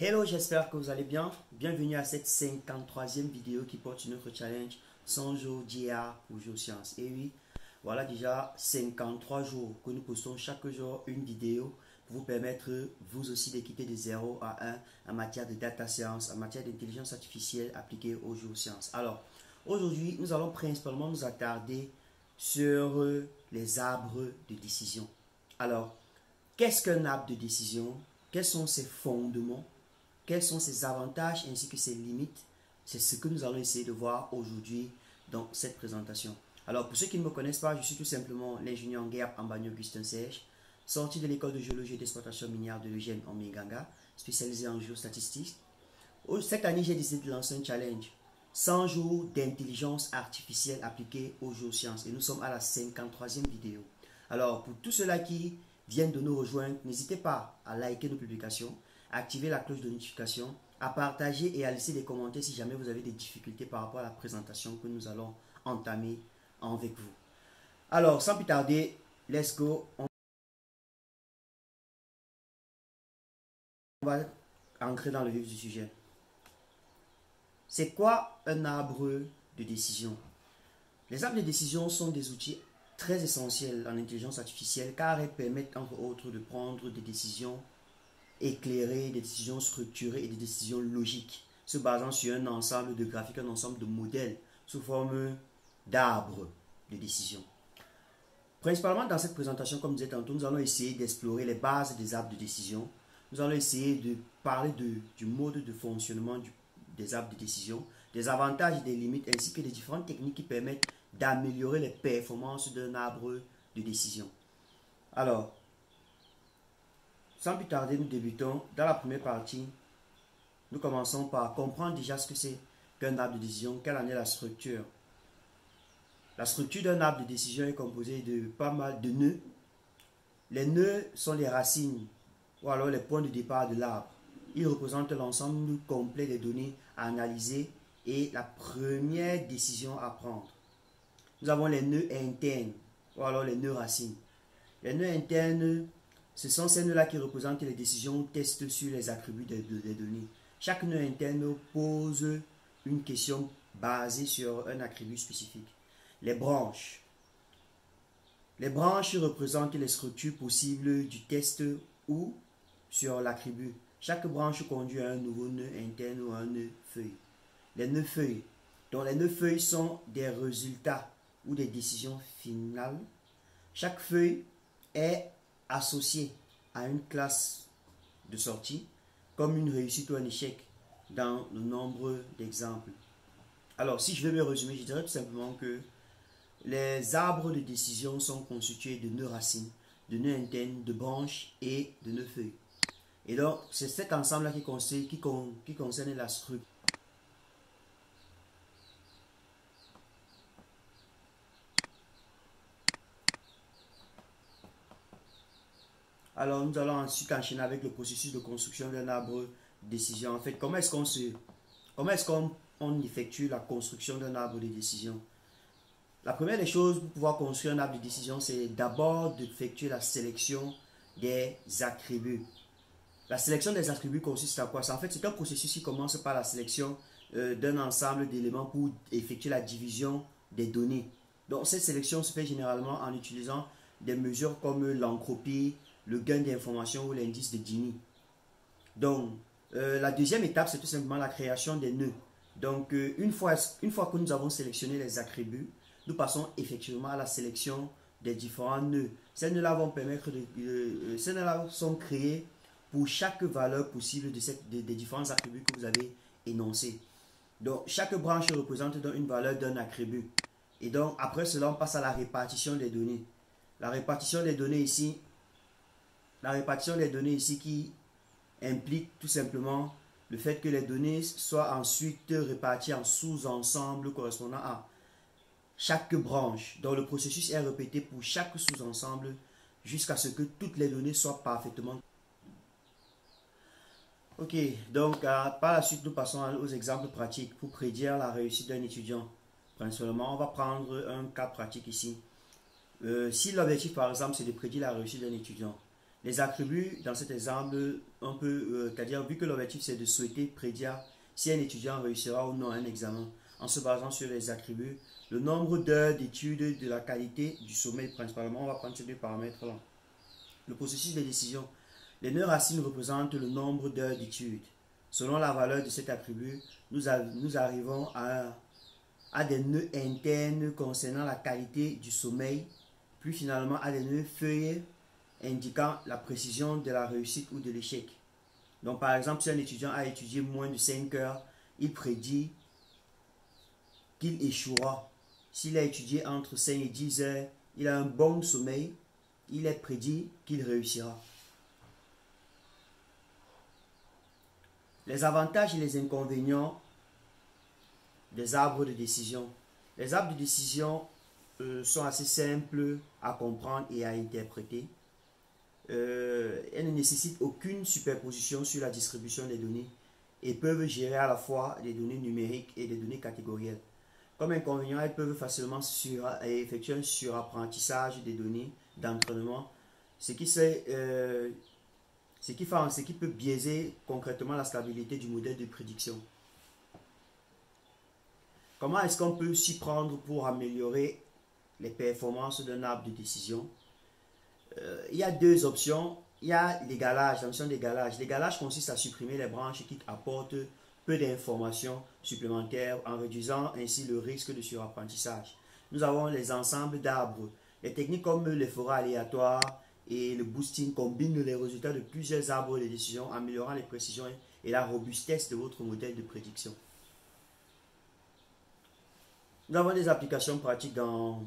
Hello, j'espère que vous allez bien. Bienvenue à cette 53e vidéo qui porte sur notre challenge 100 jours d'IA pour Géosciences. Et oui, voilà déjà 53 jours que nous postons chaque jour une vidéo pour vous permettre vous aussi d'équiper de 0 à 1 en matière de data science, en matière d'intelligence artificielle appliquée aux géosciences. Alors, aujourd'hui, nous allons principalement nous attarder sur les arbres de décision. Alors, qu'est-ce qu'un arbre de décision? Quels sont ses fondements? Quels sont ses avantages ainsi que ses limites? C'est ce que nous allons essayer de voir aujourd'hui dans cette présentation. Alors, pour ceux qui ne me connaissent pas, je suis tout simplement l'ingénieur en guerre Ambani Augustin Serge, sorti de l'école de géologie et d'exploitation minière de l'Eugène en Méganga, spécialisé en géostatistique. Cette année, j'ai décidé de lancer un challenge 100 jours d'intelligence artificielle appliquée aux géosciences. Et nous sommes à la 53e vidéo. Alors, pour tous ceux-là qui viennent de nous rejoindre, n'hésitez pas à liker nos publications, à activer la cloche de notification, à partager et à laisser des commentaires si jamais vous avez des difficultés par rapport à la présentation que nous allons entamer avec vous. Alors, sans plus tarder, let's go. On va entrer dans le vif du sujet. C'est quoi un arbre de décision? Les arbres de décision sont des outils très essentiels en intelligence artificielle car elles permettent entre autres de prendre des décisions éclairées, des décisions structurées et des décisions logiques, se basant sur un ensemble de graphiques, un ensemble de modèles sous forme d'arbres de décision. Principalement dans cette présentation, comme je disais tantôt, nous allons essayer d'explorer les bases des arbres de décision. Nous allons essayer de parler du mode de fonctionnement des arbres de décision, des avantages et des limites, ainsi que des différentes techniques qui permettent d'améliorer les performances d'un arbre de décision. Alors, sans plus tarder, nous débutons. Dans la première partie, nous commençons par comprendre déjà ce que c'est qu'un arbre de décision, quelle en est la structure. La structure d'un arbre de décision est composée de pas mal de nœuds. Les nœuds sont les racines ou alors les points de départ de l'arbre. Ils représentent l'ensemble complet des données à analyser et la première décision à prendre. Nous avons les nœuds internes ou alors les nœuds racines. Les nœuds internes, ce sont ces nœuds-là qui représentent les décisions ou testent sur les attributs des données. Chaque nœud interne pose une question basée sur un attribut spécifique. Les branches. Les branches représentent les structures possibles du test ou sur l'attribut. Chaque branche conduit à un nouveau nœud interne ou à un nœud feuille. Les nœuds feuilles. Donc les nœuds feuilles sont des résultats ou des décisions finales. Chaque feuille est associée à une classe de sortie, comme une réussite ou un échec dans le nombre d'exemples. Alors, si je veux me résumer, je dirais tout simplement que les arbres de décision sont constitués de nœuds racines, de nœuds internes, de branches et de nœuds feuilles. Et donc, c'est cet ensemble-là qui concerne la structure. Alors, nous allons ensuite enchaîner avec le processus de construction d'un arbre de décision. En fait, comment est-ce qu'on effectue la construction d'un arbre de décision? La première des choses pour pouvoir construire un arbre de décision, c'est d'abord d'effectuer la sélection des attributs. La sélection des attributs consiste à quoi? En fait, c'est un processus qui commence par la sélection d'un ensemble d'éléments pour effectuer la division des données. Donc, cette sélection se fait généralement en utilisant des mesures comme l'entropie, le gain d'information ou l'indice de Gini. Donc, la deuxième étape, c'est tout simplement la création des nœuds. Donc, une fois que nous avons sélectionné les attributs, nous passons effectivement à la sélection des différents nœuds. Ces nœuds-là vont permettre ces nœuds-là sont créés pour chaque valeur possible des différents attributs que vous avez énoncés. Donc, chaque branche représente donc une valeur d'un attribut. Et donc, après cela, on passe à la répartition des données. La répartition des données ici qui implique tout simplement le fait que les données soient ensuite réparties en sous-ensembles correspondant à chaque branche. Donc, le processus est répété pour chaque sous-ensemble jusqu'à ce que toutes les données soient parfaitement. Ok, donc par la suite, nous passons aux exemples pratiques pour prédire la réussite d'un étudiant. Principalement, on va prendre un cas pratique ici. Si l'objectif, par exemple, c'est de prédire la réussite d'un étudiant, Les attributs, dans cet exemple, on peut, c'est-à-dire, vu que l'objectif c'est de souhaiter prédire si un étudiant réussira ou non un examen, en se basant sur les attributs, le nombre d'heures d'études, de la qualité du sommeil principalement, on va prendre ces deux paramètres-là. Le processus de décision. Les nœuds racines représentent le nombre d'heures d'études. Selon la valeur de cet attribut, nous arrivons à des nœuds internes concernant la qualité du sommeil, puis finalement à des nœuds feuillets indiquant la précision de la réussite ou de l'échec. Donc par exemple, si un étudiant a étudié moins de 5 heures, il prédit qu'il échouera. S'il a étudié entre 5 et 10 heures, il a un bon sommeil, il est prédit qu'il réussira. Les avantages et les inconvénients des arbres de décision. Les arbres de décision sont assez simples à comprendre et à interpréter. Elles ne nécessitent aucune superposition sur la distribution des données et peuvent gérer à la fois des données numériques et des données catégorielles. Comme inconvénient, elles peuvent facilement effectuer un surapprentissage des données d'entraînement, ce qui peut biaiser concrètement la stabilité du modèle de prédiction. Comment est-ce qu'on peut s'y prendre pour améliorer les performances d'un arbre de décision? Il y a deux options. Il y a l'égalage, la notion d'égalage. L'égalage consiste à supprimer les branches qui apportent peu d'informations supplémentaires en réduisant ainsi le risque de surapprentissage. Nous avons les ensembles d'arbres. Les techniques comme les forêts aléatoires et le boosting combinent les résultats de plusieurs arbres de décision, améliorant les précisions et la robustesse de votre modèle de prédiction. Nous avons des applications pratiques dans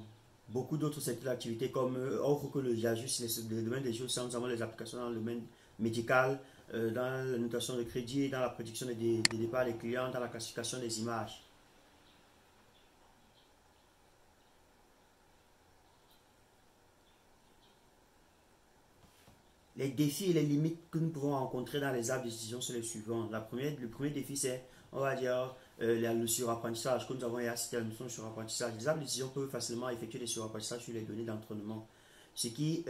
beaucoup d'autres secteurs d'activité comme, autre que le domaine des géosciences, nous avons des applications dans le domaine médical, dans la notation de crédit, dans la prédiction des départs des clients, dans la classification des images. Les défis et les limites que nous pouvons rencontrer dans les arbres de décision sont les suivants. Le premier défi, c'est, on va dire, le surapprentissage. Comme nous avons cité la notion de surapprentissage, les arbres de décision peuvent facilement effectuer des surapprentissages sur les données d'entraînement, ce qui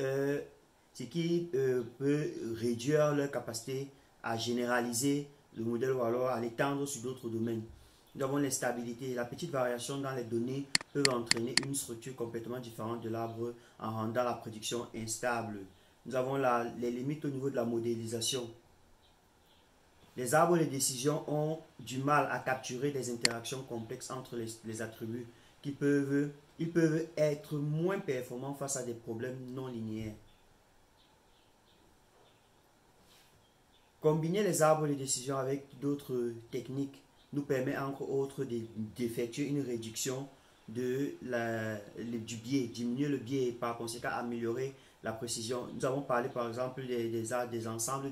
peut réduire leur capacité à généraliser le modèle ou alors à l'étendre sur d'autres domaines. Nous avons l'instabilité. La petite variation dans les données peut entraîner une structure complètement différente de l'arbre en rendant la prédiction instable. Nous avons les limites au niveau de la modélisation. Les arbres de décision ont du mal à capturer des interactions complexes entre les attributs. Ils peuvent être moins performants face à des problèmes non linéaires. Combiner les arbres de décision avec d'autres techniques nous permet entre autres d'effectuer une réduction du biais, diminuer le biais et par conséquent améliorer la précision. Nous avons parlé par exemple des ensembles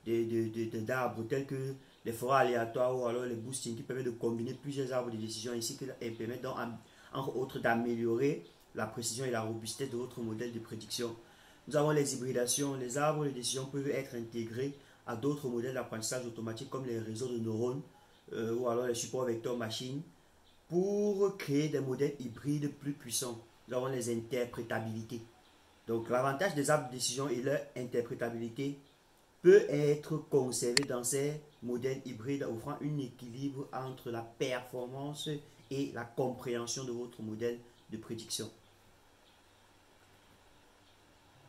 d'arbres tels que les forêts aléatoires ou alors les boostings qui permettent de combiner plusieurs arbres de décision ainsi que permettent donc entre autres d'améliorer la précision et la robustesse de votre modèle de prédiction. Nous avons les hybridations. Les arbres de décision peuvent être intégrés à d'autres modèles d'apprentissage automatique comme les réseaux de neurones ou alors les supports vecteurs machines pour créer des modèles hybrides plus puissants. Nous avons les interprétabilités. Donc l'avantage des arbres de décision et leur interprétabilité peut être conservé dans ces modèles hybrides offrant un équilibre entre la performance et la compréhension de votre modèle de prédiction.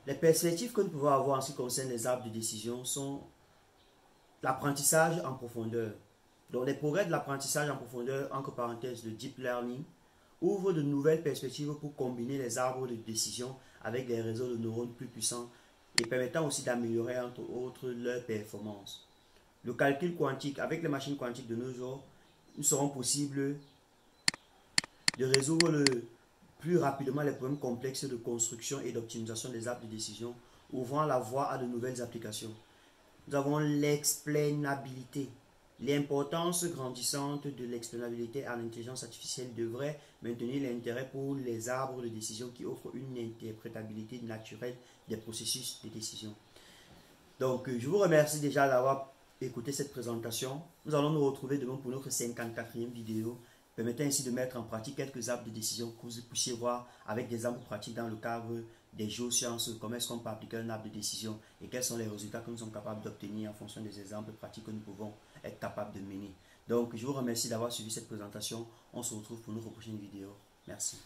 Les perspectives que nous pouvons avoir en ce qui concerne les arbres de décision sont l'apprentissage en profondeur. Donc les progrès de l'apprentissage en profondeur, entre parenthèses le deep learning, ouvrent de nouvelles perspectives pour combiner les arbres de décision avec des réseaux de neurones plus puissants et permettant aussi d'améliorer entre autres leur performance. Le calcul quantique, avec les machines quantiques de nos jours, il sera possible de résoudre plus rapidement les problèmes complexes de construction et d'optimisation des arbres de décision, ouvrant la voie à de nouvelles applications. Nous avons l'explainabilité. L'importance grandissante de l'explainabilité à l'intelligence artificielle devrait maintenir l'intérêt pour les arbres de décision qui offrent une interprétabilité naturelle des processus de décision. Donc, je vous remercie déjà d'avoir écouté cette présentation. Nous allons nous retrouver demain pour notre 54e vidéo, permettant ainsi de mettre en pratique quelques arbres de décision que vous puissiez voir avec des exemples pratiques dans le cadre des géosciences, comment est-ce qu'on peut appliquer un arbre de décision et quels sont les résultats que nous sommes capables d'obtenir en fonction des exemples pratiques que nous pouvons être capables de mener. Donc, je vous remercie d'avoir suivi cette présentation. On se retrouve pour une prochaine vidéo. Merci.